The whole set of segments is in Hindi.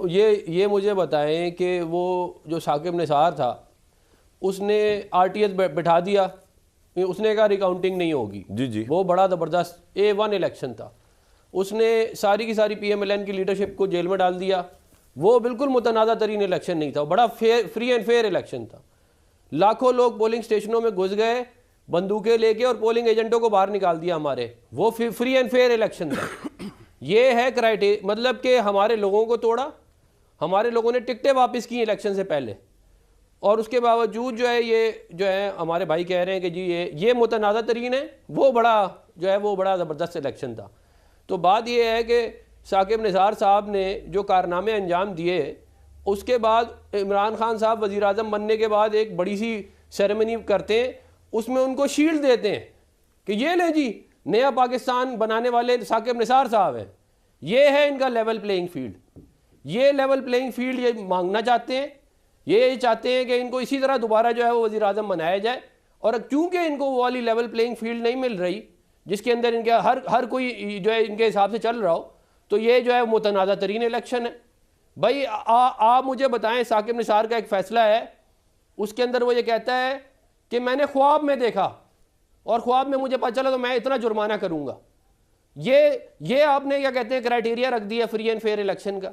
ये मुझे बताएं कि वो जो साकिब निसार था उसने आरटीएस बैठा दिया, उसने कहा रिकाउंटिंग नहीं होगी। जी जी, वो बड़ा ज़बरदस्त A1 इलेक्शन था। उसने सारी की सारी PMLN की लीडरशिप को जेल में डाल दिया। वो बिल्कुल मुतनाज़ा तरीन इलेक्शन नहीं था, बड़ा फ्री एंड फेयर इलेक्शन था। लाखों लोग पोलिंग स्टेशनों में घुस गए बंदूकें लेके और पोलिंग एजेंटों को बाहर निकाल दिया हमारे। वो फ्री एंड फेयर इलेक्शन था। ये है क्राइटेरिया, मतलब कि हमारे लोगों को तोड़ा, हमारे लोगों ने टिकटें वापस की इलेक्शन से पहले, और उसके बावजूद जो है ये जो है हमारे भाई कह रहे हैं कि जी ये मुतनाज़ा तरीन है। वो बड़ा जो है वो बड़ा ज़बरदस्त इलेक्शन था। तो बात ये है कि साकिब निसार साहब ने जो कारनामे अंजाम दिए, उसके बाद इमरान खान साहब वज़ीर आज़म बनने के बाद एक बड़ी सी सेरेमनी करते हैं, उसमें उनको शील्ड देते हैं कि ये ले जी नया पाकिस्तान बनाने वाले साकिब निसार साहब हैं। ये है इनका लेवल प्लेइंग फील्ड। ये लेवल प्लेइंग फील्ड ये मांगना चाहते हैं। ये चाहते हैं कि इनको इसी तरह दोबारा जो है वो वज़ीर आज़म बनाया जाए। और क्योंकि इनको वो वाली लेवल प्लेइंग फील्ड नहीं मिल रही जिसके अंदर इनके हर कोई जो है इनके हिसाब से चल रहा हो, तो ये जो है मुतनाज़ा तरीन इलेक्शन है। भाई आप मुझे बताएं, साकिब निसार का एक फ़ैसला है, उसके अंदर वो ये कहता है कि मैंने ख्वाब में देखा और ख्वाब में मुझे पता चला तो मैं इतना जुर्माना करूँगा। ये आपने क्या कहते हैं क्राइटेरिया रख दिया फ्री एंड फेयर इलेक्शन का।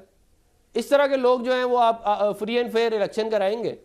इस तरह के लोग जो हैं वो आप फ्री एंड फेयर इलेक्शन कराएंगे।